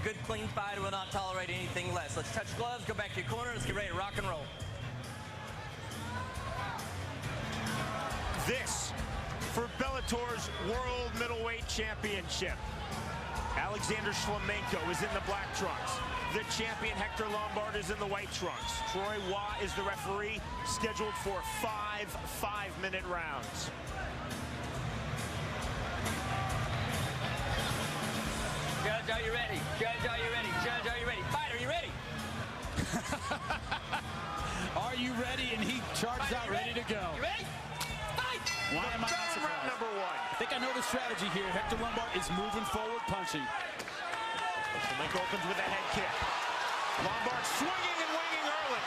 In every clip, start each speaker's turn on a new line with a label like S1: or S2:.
S1: good, clean fight and will not tolerate anything less. Let's touch gloves, go back to your corner. Let's get ready to rock and roll.
S2: This for Bellator's World Middleweight Championship. Alexander Шлеменко is in the black trunks. The champion Hector Lombard is in the white trunks. Troy Waugh is the referee, scheduled for 5 5-minute rounds.
S1: Judge, are you ready? Judge, are you ready? Judge, are you ready? Fighter, are you ready?
S3: Are you ready? And he charged out ready to go.
S1: You ready? Fight!
S3: Why am I not surprised?
S2: Round number 1.
S3: I think I know the strategy here. Hector Lombard is moving forward, punching.
S2: Шлеменко opens with a head kick. Lombard swinging and winging early.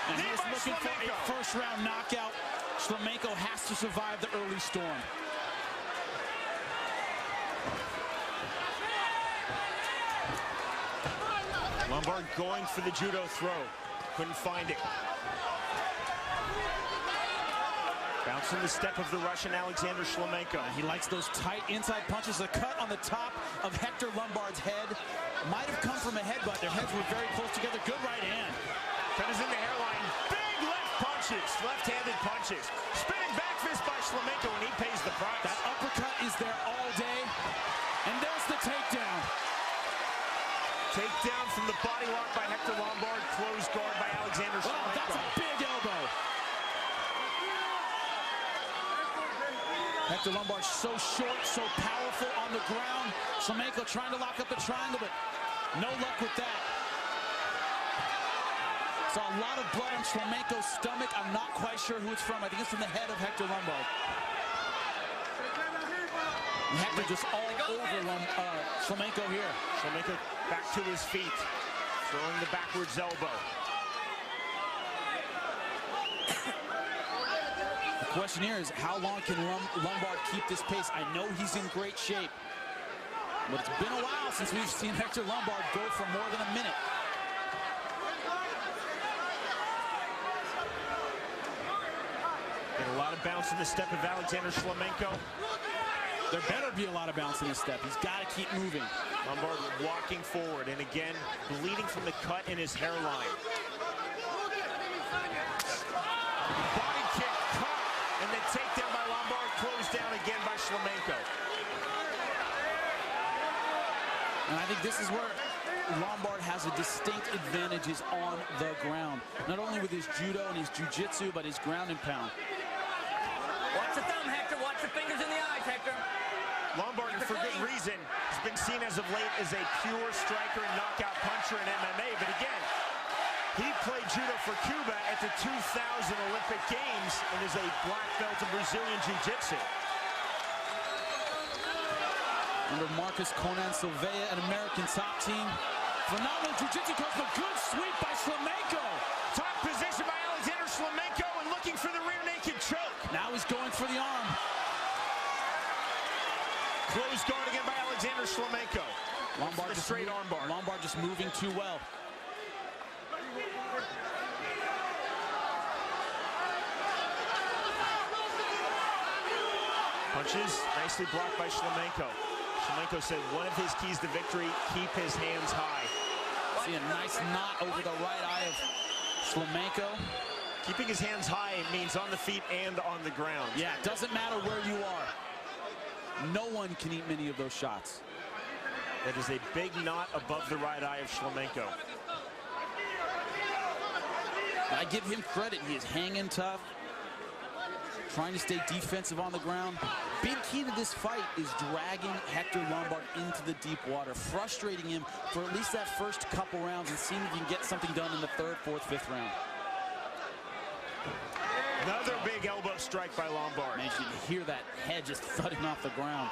S3: And he's looking for a first-round knockout. Шлеменко has to survive the early storm.
S2: Lombard going for the judo throw. Couldn't find it. Bouncing the step of the Russian Alexander Шлеменko.
S3: He likes those tight inside punches. The cut on the top of Hector Lombard's head might have come from a headbutt. Their heads were very close together. Good right hand.
S2: Cut is in the hairline. Big left punches. Left-handed punches. Spinning back fist by Шлеменko, and he pays the price.
S3: That uppercut is there all day. And there's the takedown.
S2: Takedown from the body lock by Hector Lombard. Closed guard by Alexander Шлеменko.
S3: Oh, that's a big elbow. Hector Lombard so short, so powerful on the ground. Шлеменko trying to lock up the triangle, but no luck with that. Saw a lot of blood on Шлеменko's stomach. I'm not quite sure who it's from. I think it's from the head of Hector Lombard. And Hector just all over Шлеменko here.
S2: Шлеменko back to his feet, throwing the backwards elbow.
S3: The question here is, how long can Lombard keep this pace? I know he's in great shape, but it's been a while since we've seen Hector Lombard go for more than a minute.
S2: Get a lot of bounce in the step of Alexander Шлеменko.
S3: There better be a lot of bounce in his step. He's got to keep moving.
S2: Lombard walking forward, and again, bleeding from the cut in his hairline. Body kick, cut, and then takedown by Lombard, closed down again by Шлеменko.
S3: And I think this is where Lombard has a distinct advantage on the ground. Not only with his judo and his jiu-jitsu, but his ground and pound.
S1: Watch the thumb, Hector. Watch the fingers in the eyes, Hector.
S2: Lombard, for good reason, has been seen as of late as a pure striker and knockout puncher in MMA. But again, he played judo for Cuba at the 2000 Olympic Games and is a black belt in Brazilian Jiu-Jitsu.
S3: Under Marcus Conan Silveira, an American top team. Phenomenal jiu-jitsu coach, but good sweep by Шлеменko.
S2: Top position by Alexander Шлеменko and looking for the rear naked choke.
S3: Now he's going for the arm.
S2: Closed guard again by Alexander Шлеменko.
S3: Lombard
S2: just straight arm bar.
S3: Lombard just moving too well.
S2: Punches nicely blocked by Шлеменko. Шлеменko said one of his keys to victory, keep his hands high.
S3: See a nice knot over the right eye of Шлеменko.
S2: Keeping his hands high means on the feet and on the ground.
S3: Yeah, it doesn't matter where you are. No one can eat many of those shots.
S2: That is a big knot above the right eye of Шлеменko.
S3: I give him credit. He is hanging tough, trying to stay defensive on the ground. Big key to this fight is dragging Hector Lombard into the deep water, frustrating him for at least that first couple rounds and seeing if you can get something done in the third, fourth, fifth round.
S2: Another big elbow strike by Lombard.
S3: Man, you can hear that head just thudding off the ground.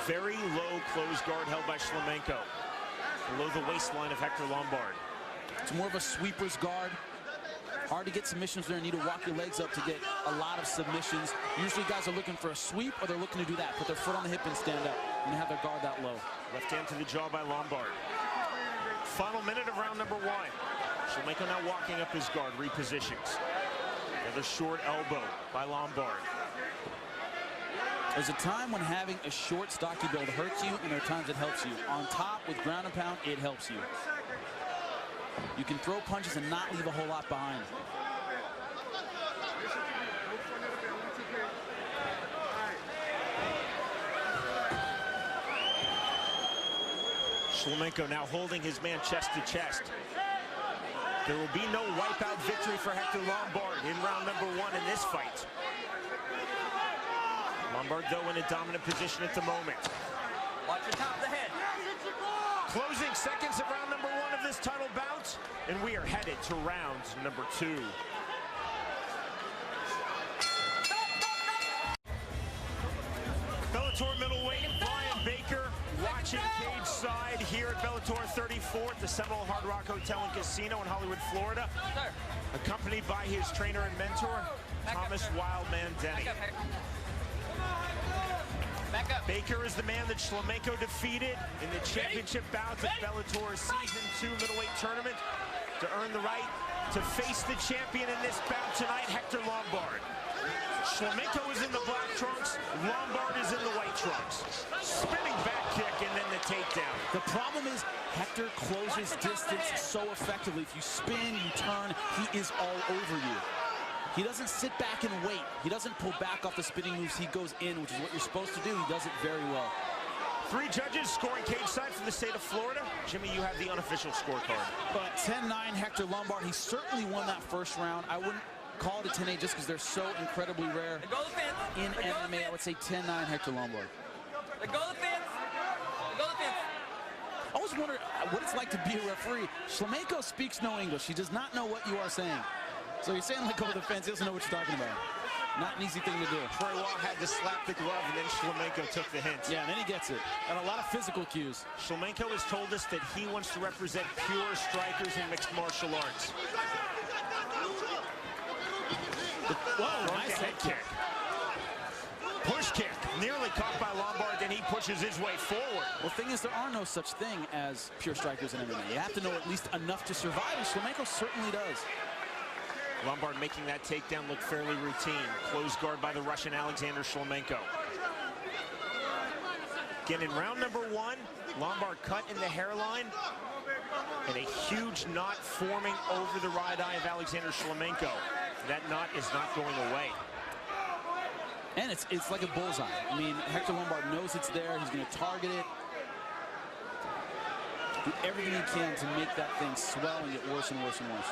S2: Very low closed guard held by Шлеменko. Below the waistline of Hector Lombard.
S3: It's more of a sweeper's guard. Hard to get submissions there. You need to walk your legs up to get a lot of submissions. Usually guys are looking for a sweep or they're looking to do that. Put their foot on the hip and stand up and have their guard that low.
S2: Left hand to the jaw by Lombard. Final minute of round number 1. Шлеменko now walking up his guard, repositions. Another short elbow by Lombard.
S3: There's a time when having a short, stocky build hurts you, and there are times it helps you. On top, with ground and pound, it helps you. You can throw punches and not leave a whole lot behind.
S2: Шлеменко now holding his man chest to chest. There will be no wipeout victory for Hector Lombard in round number 1 in this fight. Lombard, though, in a dominant position at the moment.
S1: Watch the top of the head.
S2: Closing seconds of round number 1 of this title bout, and we are headed to round number 2. Bellator middleweight Brian Baker watching cage side here at Bellator 34 at the Seminole Hard Rock Hotel and Casino in Hollywood, Florida. Accompanied by his trainer and mentor, Thomas Wildman Denny. Baker is the man that Шлеменко defeated in the championship bout of Bellator's Season 2 middleweight tournament to earn the right to face the champion in this bout tonight, Hector Lombard. Шлеменко is in the black trunks, Lombard is in the white trunks. Spinning back kick and then the takedown.
S3: The problem is Hector closes distance so effectively. If you spin, you turn, he is all over you. He doesn't sit back and wait. He doesn't pull back off the spinning moves. He goes in, which is what you're supposed to do. He does it very well.
S2: 3 judges scoring cage side from the state of Florida. Jimmy, you have the unofficial scorecard.
S3: But 10-9 Hector Lombard. He certainly won that first round. I wouldn't call it a 10-8 just because they're so incredibly rare in MMA. I would say 10-9 Hector Lombard. I always wonder what it's like to be a referee. Шлеменко speaks no English. He does not know what you are saying. So you're saying let go of the fence, he doesn't know what you're talking about. Not an easy thing to do.
S2: Troy Wall had to slap the glove, and then Шлеменко took the hint.
S3: Yeah, and then he gets it. And a lot of physical cues.
S2: Шлеменко has told us that he wants to represent pure strikers in mixed martial arts.
S3: Whoa, nice
S2: head kick. Push kick, nearly caught by Lombard, then he pushes his way forward.
S3: Well, the thing is, there are no such thing as pure strikers in MMA. You have to know at least enough to survive, and Шлеменко certainly does.
S2: Lombard making that takedown look fairly routine. Closed guard by the Russian Alexander Шлеменко. Again, in round number 1, Lombard cut in the hairline, and a huge knot forming over the right eye of Alexander Шлеменко. That knot is not going away.
S3: And it's like a bullseye. I mean, Hector Lombard knows it's there. He's going to target it. Do everything he can to make that thing swell and get worse and worse and worse.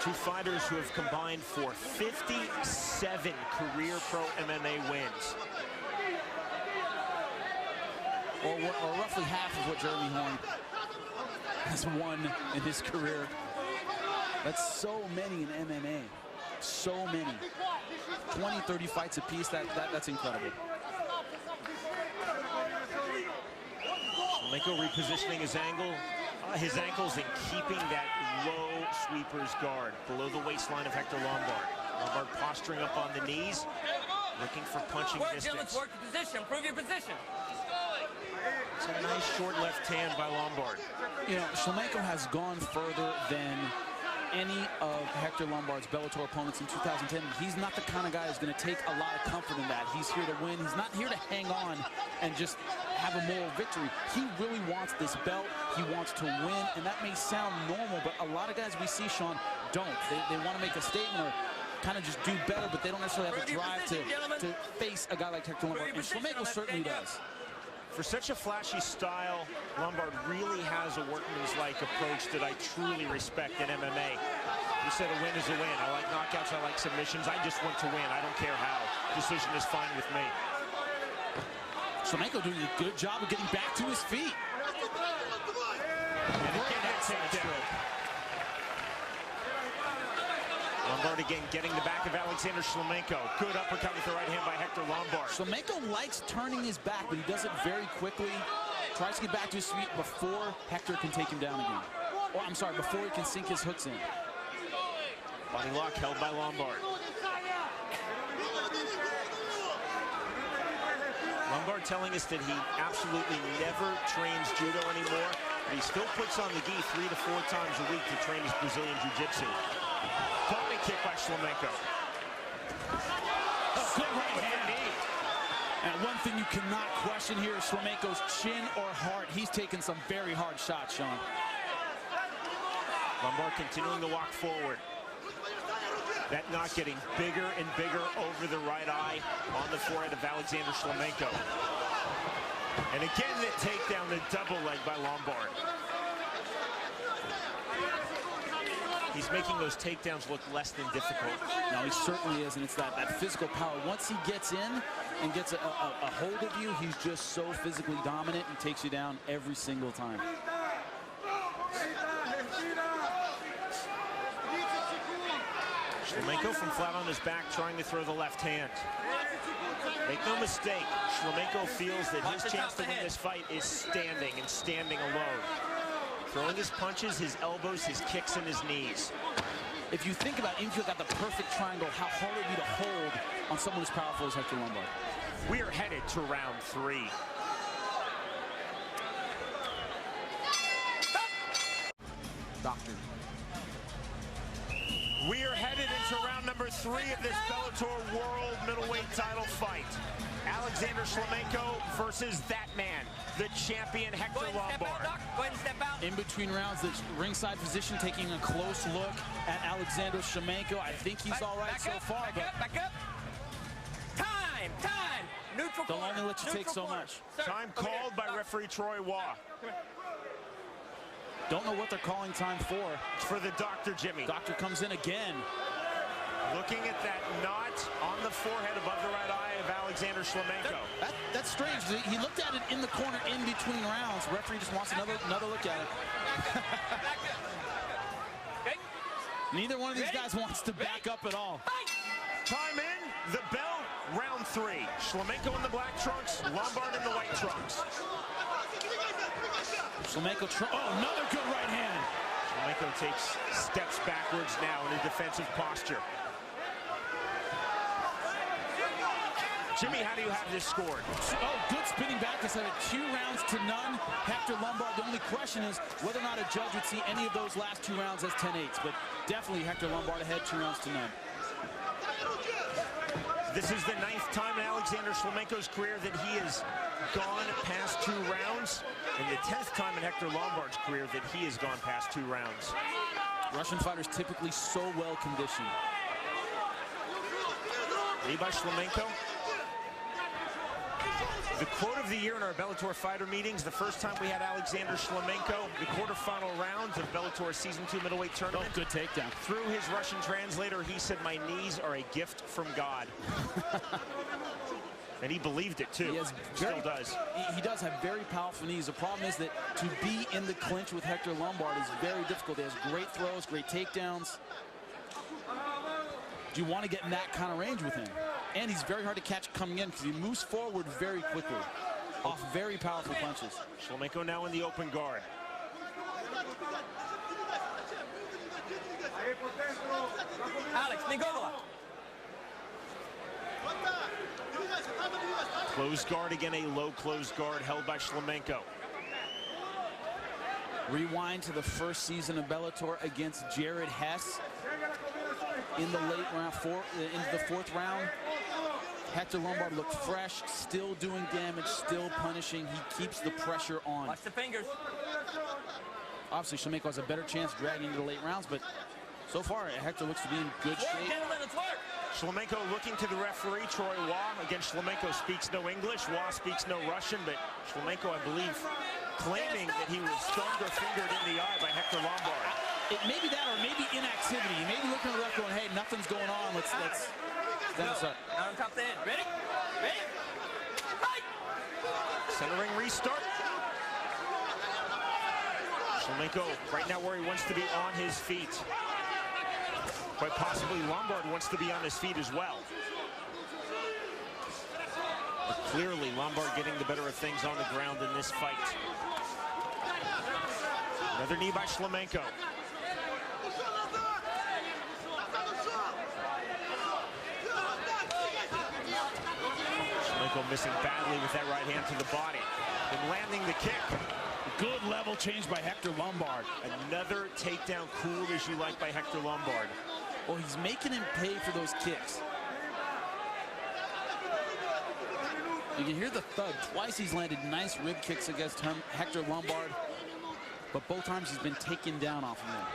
S2: 2 fighters who have combined for 57 career pro MMA wins.
S3: Or roughly half of what Jeremy Horn has won in his career. That's so many in MMA. So many. 20, 30 fights apiece. That's incredible.
S2: Шлеменко repositioning his ankles and keeping that low sweeper's guard below the waistline of Hector Lombard. Lombard posturing up on the knees, looking for punching distance.
S1: Work your position. Improve your position.
S2: It's a nice short left hand by Lombard.
S3: You know, Шлеменко has gone further than any of Hector Lombard's Bellator opponents in 2010. He's not the kind of guy who's going to take a lot of comfort in that. He's here to win. He's not here to hang on and just have a moral victory. He really wants this belt. He wants to win, and that may sound normal, but a lot of guys we see, Sean, don't. They want to make a statement or kind of just do better, but they don't necessarily have the drive to face a guy like Hector Lombard, and Шлеменко certainly does.
S2: For such a flashy style, Lombard really has a workman's-like approach that I truly respect in MMA. You said a win is a win. I like knockouts, I like submissions. I just want to win. I don't care how. Decision is fine with me.
S3: Шлеменко doing a good job of getting back to his feet.
S2: And again, that takedown. Lombard again getting the back of Alexander Шлеменко. Good uppercut with the right hand by Hector Lombard.
S3: Шлеменko likes turning his back, but he does it very quickly. Tries to get back to his feet before Hector can take him down again. Or, I'm sorry, before he can sink his hooks in.
S2: Body lock held by Lombard. Lombard telling us that he absolutely never trains judo anymore, but he still puts on the gi 3 to 4 times a week to train his Brazilian jiu-jitsu. Body kick by Шлеменко.
S3: good right hand. And one thing you cannot question here is Шлеменко's chin or heart. He's taken some very hard shots, Sean.
S2: Lombard continuing to walk forward. That knot getting bigger and bigger over the right eye on the forehead of Alexander Шлеменко. And again, the takedown, the double leg by Lombard. He's making those takedowns look less than difficult.
S3: No, he certainly is, and it's that physical power. Once he gets in and gets a hold of you, he's just so physically dominant and takes you down every single time.
S2: Шлеменко from flat on his back trying to throw the left hand. Make no mistake, Шлеменко feels that his chance to win this fight is standing and standing alone. Throwing his punches, his elbows, his kicks, and his knees.
S3: If you think about it, if you got the perfect triangle, how hard it would be to hold on someone as powerful as Hector Lombard.
S2: We are headed to round 3.
S3: Doctor.
S2: We are headed into round number 3 of this Bellator World Middleweight title fight. Alexander Шлеменко versus that man, the champion Hector Lombard.
S1: Go ahead and step out.
S3: In between rounds, the ringside physician taking a close look at Alexander Шлеменko. I think he's all right so far, but
S1: back up. Time. Neutral
S3: they'll
S1: corner.
S3: only let you take so
S1: corner.
S3: much.
S1: Sir,
S2: Time called by referee Troy Waugh.
S3: Don't know what they're calling time for.
S2: It's for the doctor, Jimmy.
S3: Doctor comes in again.
S2: Looking at that knot on the forehead above the right eye of Alexander Шлеменko.
S3: That's strange. He looked at it in the corner in between rounds. Referee just wants another look at it.
S1: Okay.
S3: Neither one of these guys wants to back up at all.
S2: Time in, the bell, round 3. Шлеменko in the black trunks, Lombard in the white trunks.
S3: Шлеменko, another good right hand.
S2: Шлеменko takes steps backwards now in a defensive posture. Jimmy, how do you have this scored?
S3: Oh, good spinning back. It's 2 rounds to none. Hector Lombard. The only question is whether or not a judge would see any of those last 2 rounds as 10-8s. But definitely Hector Lombard ahead, 2 rounds to none.
S2: This is the 9th time in Alexander Шлеменko's career that he has gone past 2 rounds, and the 10th time in Hector Lombard's career that he has gone past 2 rounds.
S3: Russian fighters typically so well conditioned.
S2: Lead by Шлеменko. The quote of the year in our Bellator fighter meetings, the first time we had Alexander Шлеменko, the quarterfinal rounds of Bellator's Season 2 middleweight tournament.
S3: Oh, good takedown.
S2: Through his Russian translator, he said, "My knees are a gift from God." And he believed it, too. Still does.
S3: He does have very powerful knees. The problem is that to be in the clinch with Hector Lombard is very difficult. He has great throws, great takedowns. Do you want to get in that kind of range with him? And he's very hard to catch coming in because he moves forward very quickly off very powerful punches.
S2: Шлеменко now in the open guard.
S1: Alex, Nicola.
S2: Closed guard again, a low closed guard held by Шлеменко.
S3: Rewind to the first season of Bellator against Jared Hess in the late round, into the 4th round. Hector Lombard looked fresh, still doing damage, still punishing. He keeps the pressure on.
S1: Watch the fingers.
S3: Obviously, Шлеменko has a better chance dragging into the late rounds, but so far, Hector looks to be in good shape.
S1: Gentlemen, let's work.
S2: Шлеменko looking to the referee, Troy Waugh. Again, Шлеменko speaks no English. Waugh speaks no Russian, but Шлеменko, I believe, claiming that he was thumbed or fingered in the eye by Hector Lombard.
S3: It may be that or maybe inactivity. Maybe looking at the ref going, hey, nothing's going on. Let's
S1: Go. On top of the head. Ready? Ready? Fight!
S2: Centering restart. Шлеменko right now where he wants to be on his feet. Quite possibly Lombard wants to be on his feet as well. But clearly Lombard getting the better of things on the ground in this fight. Another knee by Шлеменko. Шлеменko missing badly with that right hand to the body. And landing the kick.
S3: Good level change by Hector Lombard.
S2: Another takedown cool as you like by Hector Lombard.
S3: Well, he's making him pay for those kicks. You can hear the thud. Twice he's landed nice rib kicks against Hector Lombard, but both times he's been taken down off of him.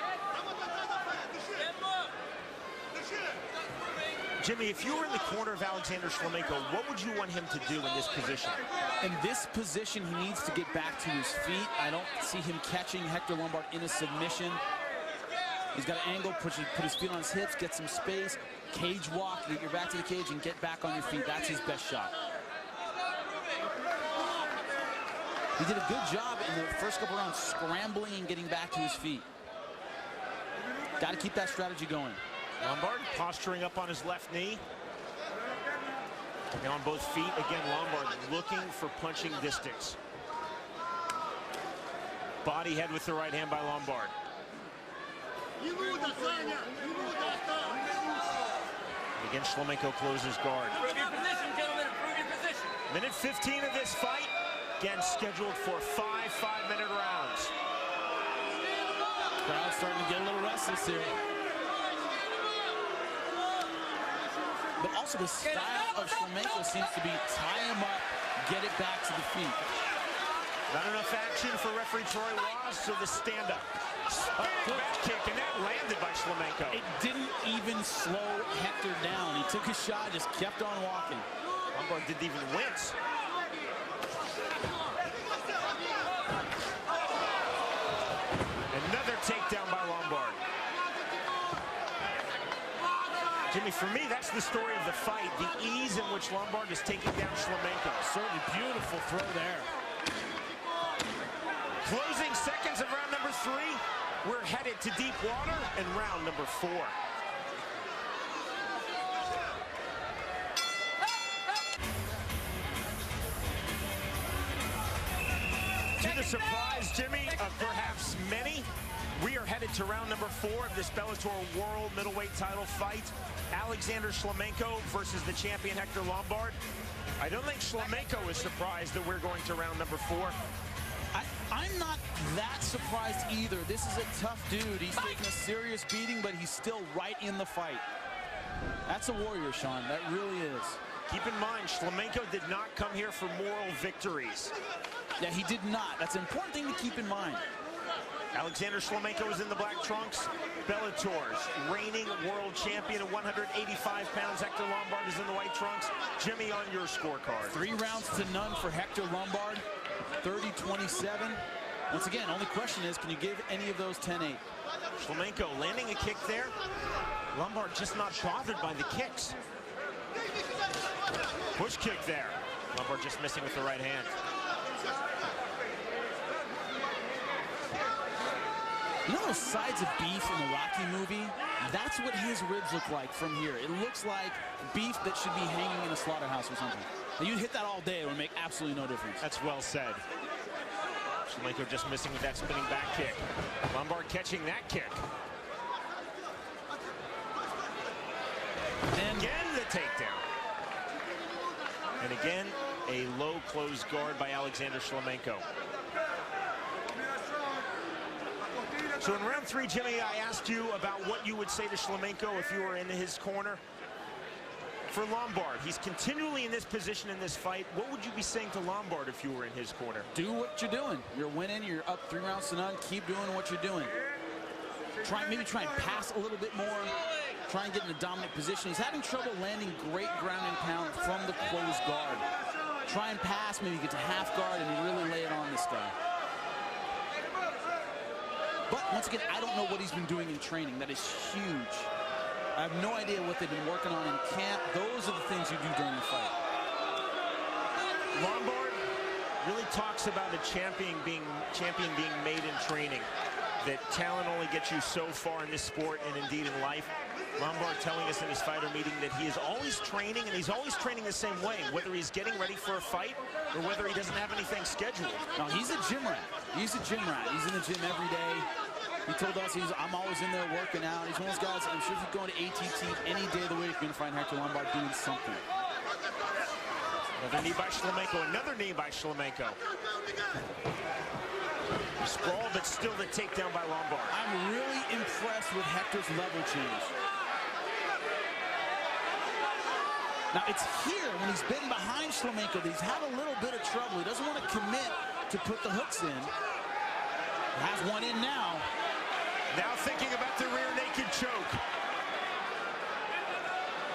S2: Jimmy, if you were in the corner of Alexander Шлеменко, what would you want him to do in this position?
S3: In this position, he needs to get back to his feet. I don't see him catching Hector Lombard in a submission. He's got an angle, put his feet on his hips, get some space, cage walk, get your back to the cage and get back on your feet. That's his best shot. He did a good job in the first couple rounds scrambling and getting back to his feet. Got to keep that strategy going.
S2: Lombard posturing up on his left knee. And on both feet. Again, Lombard looking for punching distance. Body head with the right hand by Lombard. Again, Шлеменко closes guard.
S1: Improve your position, gentlemen. Improve your position.
S2: Minute 15 of this fight. Again, scheduled for 5 5-minute rounds.
S3: Crowd's starting to get a little restless here. But also the style of Шлеменко seems to be tie him up, get it back to the feet.
S2: Not enough action for referee Troy Ross, so the stand-up. Spinning back kick, and that landed by Шлеменко.
S3: It didn't even slow Hector down. He took his shot, just kept on walking.
S2: Lombard didn't even wince. Another takedown by Lombard. Jimmy, for me, that's the story of the fight. The ease in which Lombard is taking down Шлеменко.
S3: Certainly beautiful throw there.
S2: Closing seconds of round number 3. We're headed to deep water in round number 4. To the surprise, Jimmy, of perhaps many, we are headed to round number 4 of this Bellator World Middleweight title fight. Alexander Шлеменко versus the champion Hector Lombard. I don't think Шлеменko is surprised that we're going to round number 4.
S3: I'm not that surprised either. This is a tough dude. He's taking a serious beating, but he's still right in the fight. That's a warrior, Sean. That really is.
S2: Keep in mind, Шлеменко did not come here for moral victories.
S3: Yeah, he did not. That's an important thing to keep in mind.
S2: Alexander Шлеменко is in the black trunks. Bellator's reigning world champion at 185 pounds. Hector Lombard is in the white trunks. Jimmy, on your scorecard.
S3: 3 rounds to none for Hector Lombard. 30-27. Once again, only question is, can you give any of those 10-8?
S2: Шлеменко landing a kick there. Lombard just not bothered by the kicks. Push kick there. Lombard just missing with the right hand.
S3: You know those sides of beef in the Rocky movie? That's what his ribs look like from here. It looks like beef that should be hanging in a slaughterhouse or something. Now, you'd hit that all day, it would make absolutely no difference.
S2: That's well said. Шлеменко just missing with that spinning back kick. Lombard catching that kick. And again, the takedown. And again, a low close guard by Alexander Шлеменко. So in round 3, Jimmy, I asked you about what you would say to Шлеменко if you were in his corner. For Lombard, he's continually in this position in this fight. What would you be saying to Lombard if you were in his corner?
S3: Do what you're doing. You're winning. You're up 3 rounds to none. Keep doing what you're doing. Maybe try and pass a little bit more. Try and get in a dominant position. He's having trouble landing great ground and pound from the closed guard. Try and pass, maybe get to half guard and really lay it on this guy. But once again, I don't know what he's been doing in training. That is huge. I have no idea what they've been working on in camp. Those are the things you do during the fight.
S2: Lombard really talks about a champion being made in training. That talent only gets you so far in this sport and indeed in life. Lombard telling us in his fighter meeting that he is always training, and he's always training the same way, whether he's getting ready for a fight or whether he doesn't have anything scheduled.
S3: No, he's a gym rat. He's a gym rat. He's in the gym every day. He told us I'm always in there working out. He's one of those guys, I'm sure if you go into ATT any day of the week, you're going to find Hector Lombard doing something.
S2: Another knee by Шлеменко, another knee by Шлеменко. Sprawl, but still the takedown by Lombard.
S3: I'm really impressed with Hector's level change. Now, it's here when he's been behind Шлеменко that he's had a little bit of trouble. He doesn't want to commit to put the hooks in. Has one in now.
S2: Now thinking about the rear naked choke.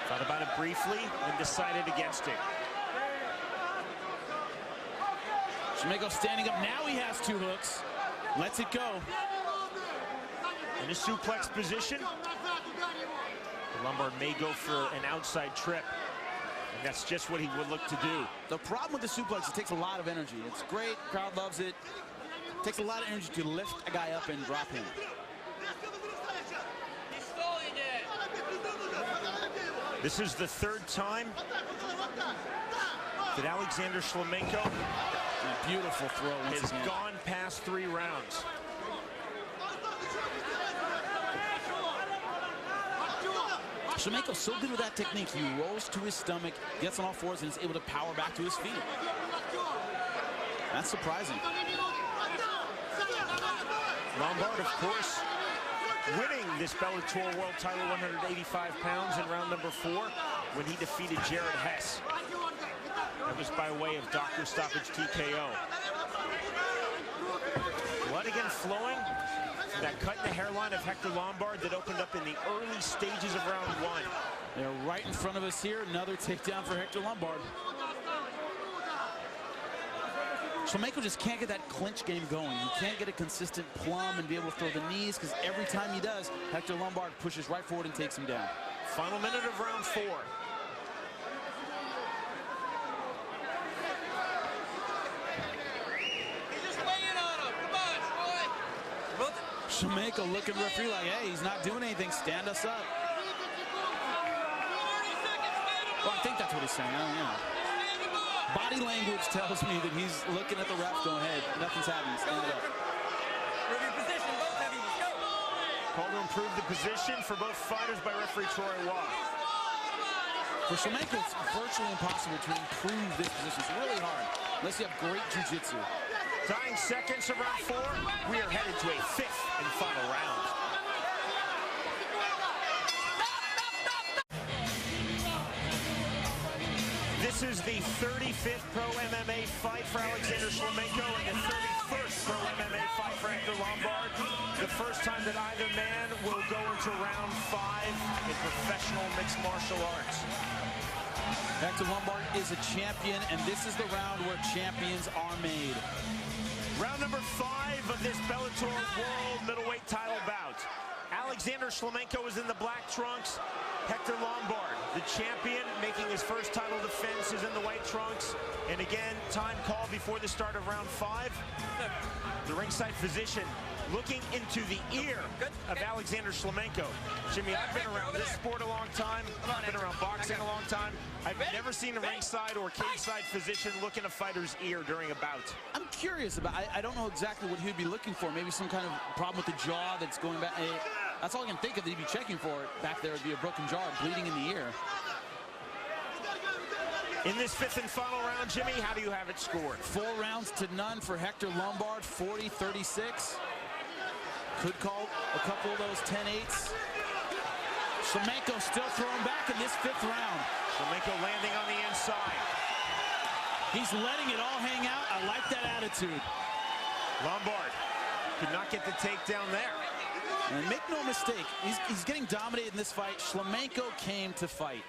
S2: Thought about it briefly and decided against it.
S3: Шлеменко standing up. Now he has two hooks. Lets it go.
S2: In a suplex position, Lombard may go for an outside trip. And that's just what he would look to do.
S3: The problem with the suplex, it takes a lot of energy. It's great, crowd loves it. It takes a lot of energy to lift a guy up and drop him.
S2: This is the third time that Alexander Шлеменко
S3: Beautiful throw once
S2: has
S3: again.
S2: gone past 3 rounds.
S3: Шлеменko's so good with that technique. He rolls to his stomach, gets on all fours, and is able to power back to his feet. That's surprising.
S2: Lombard, of course, winning this Bellator World Title 185 pounds in round number 4 when he defeated Jared Hess. That was by way of doctor stoppage TKO. Blood again flowing. That cut in the hairline of Hector Lombard that opened up in the early stages of round 1.
S3: They're right in front of us here. Another takedown for Hector Lombard. Шлеменко just can't get that clinch game going. He can't get a consistent plumb and be able to throw the knees, because every time he does, Hector Lombard pushes right forward and takes him down.
S2: Final minute of round 4.
S3: Шлеменko looking at the referee like, hey, he's not doing anything. Stand us up. Well, I think that's what he's saying. I don't know. Body language tells me that he's looking at the ref going, hey, nothing's happening. Stand it up.
S2: Call to improve the position for both fighters by referee Troy Waugh.
S3: For Шлеменko, it's virtually impossible to improve this position. It's really hard unless you have great jiu-jitsu.
S2: Dying seconds of round 4. We are headed to a 5th and final round. This is the 35th Pro MMA fight for Alexander Шлеменko and the 31st Pro MMA fight for Hector Lombard. The first time that either man will go into round 5 in professional mixed martial arts.
S3: Hector Lombard is a champion, and this is the round where champions are made.
S2: Round number 5 of this Bellator World Middleweight title bout. Alexander Шлеменko is in the black trunks. Hector Lombard, the champion, making his first title defense, is in the white trunks. And again, time called before the start of round 5. The ringside physician looking into the ear of Alexander Шлеменko. Jimmy, I've been around this sport a long time. I've been around boxing a long time. I've never seen a ringside or cage-side physician look in a fighter's ear during a bout.
S3: I'm curious about, I don't know exactly what he would be looking for. Maybe some kind of problem with the jaw that's going back. That's all I can think of that he'd be checking for. Back there would be a broken jaw, bleeding in the ear.
S2: In this 5th and final round, Jimmy, how do you have it scored?
S3: 4 rounds to none for Hector Lombard, 40-36. Could call a couple of those 10-8s. Шлеменko still throwing back in this 5th round.
S2: Шлеменko landing on the inside.
S3: He's letting it all hang out. I like that attitude.
S2: Lombard could not get the takedown there.
S3: And make no mistake, he's getting dominated in this fight. Шлеменko came to fight.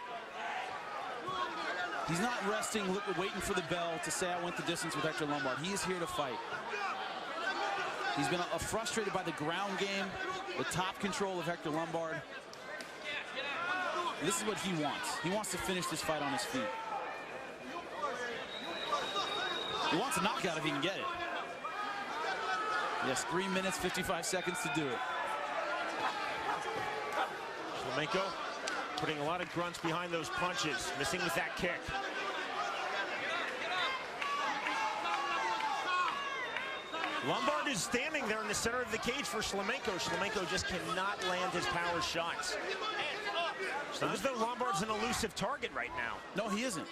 S3: He's not resting, waiting for the bell to say I went the distance with Hector Lombard. He is here to fight. He's been frustrated by the ground game, the top control of Hector Lombard. This is what he wants. He wants to finish this fight on his feet. He wants a knockout if he can get it. Yes, 3 minutes, 55 seconds to do it.
S2: Шлеменko putting a lot of grunts behind those punches, missing with that kick. Lombard is standing there in the center of the cage for Шлеменko. Шлеменko just cannot land his power shots. It's not as though Lombard's an elusive target right now.
S3: No, he isn't.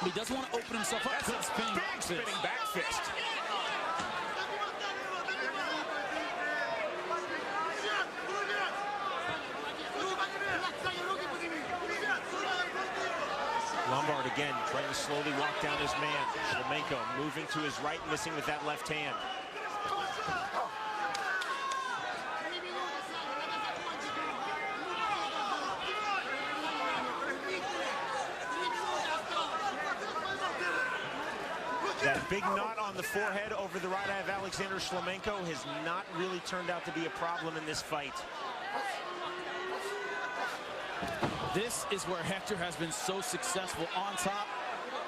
S3: He doesn't want to open himself up.
S2: That's a big spinning back fist. again trying to slowly walk down his man. Шлеменко moving to his right, missing with that left hand. That big knot on the forehead over the right eye of Alexander Шлеменко has not really turned out to be a problem in this fight.
S3: This is where Hector has been so successful on top.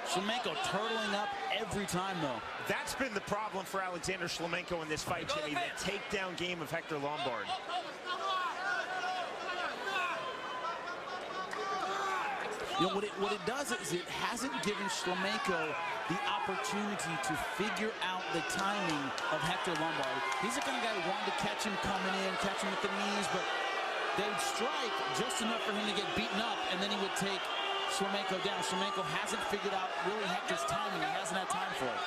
S3: Шлеменko turtling up every time, though.
S2: That's been the problem for Alexander Шлеменko in this fight, Jimmy, the takedown game of Hector Lombard.
S3: You know, what it does is it hasn't given Шлеменко the opportunity to figure out the timing of Hector Lombard. He's the kind of guy who wanted to catch him coming in, catch him with the knees, but they'd strike just enough for him to get beaten up, and then he would take Шлеменко down. Шлеменко hasn't figured out really Hector's timing. He hasn't had time for it.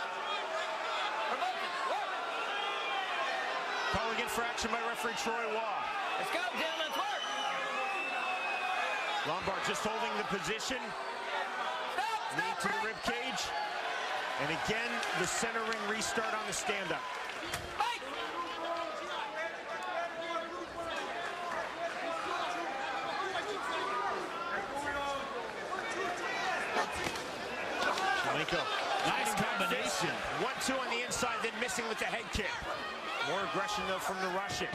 S2: Calling in for action by referee Troy Waugh.
S1: Let's go, Jim, let's work.
S2: Lombard just holding the position. Knee to the rib cage. And again, the center ring restart on the stand-up. Шлеменko.
S3: Nice combination.
S2: 1-2 on the inside, then missing with the head kick. More aggression, though, from the Russian.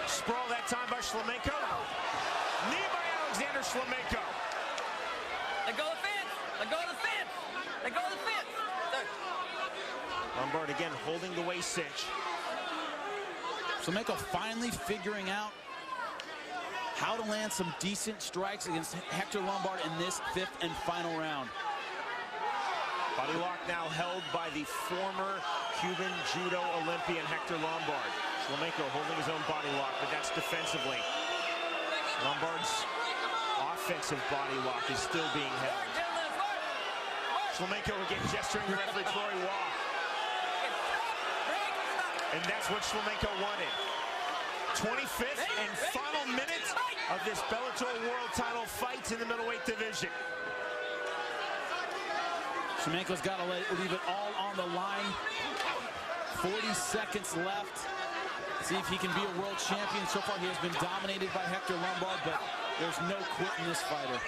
S2: Sprawl that time by Шлеменko. Knee by Alexander Шлеменko.
S1: Let go of the fence. Let go of the fence. Let go of the fence.
S2: Lombard again holding the waist cinch.
S3: Шлеменko finally figuring out how to land some decent strikes against Hector Lombard in this fifth and final round.
S2: Body lock now held by the former Cuban judo Olympian Hector Lombard. Шлеменko holding his own body lock, but that's defensively. Lombard's offensive body lock is still being held. Шлеменko again gesturing to referee Troy Waugh. And that's what Шлеменko wanted. 25th and final minute of this Bellator World Title fight in the middleweight division.
S3: Шлеменko's got to leave it all on the line. 40 seconds left. See if he can be a world champion. So far, he has been dominated by Hector Lombard, but there's no quit in this fighter.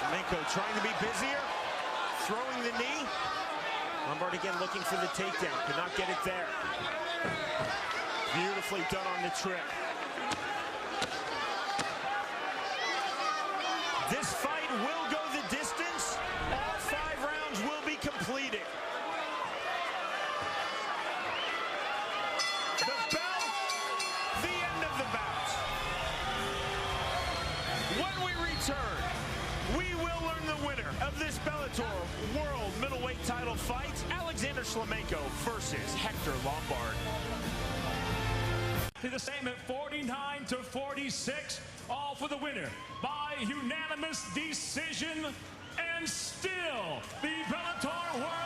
S2: Шлеменko trying to be busier, throwing the knee. Lombard again looking for the takedown, could not get it there. Beautifully done on the trip. This fight will go the distance. All 5 rounds will be completed. The bell, the end of the bout. When we return, we will learn the winner of this Bellator World Middleweight Title fight, Alexander Шлеменko versus Hector Lombard.
S4: The same at 49-46, all for the winner by unanimous decision, and still the Bellator World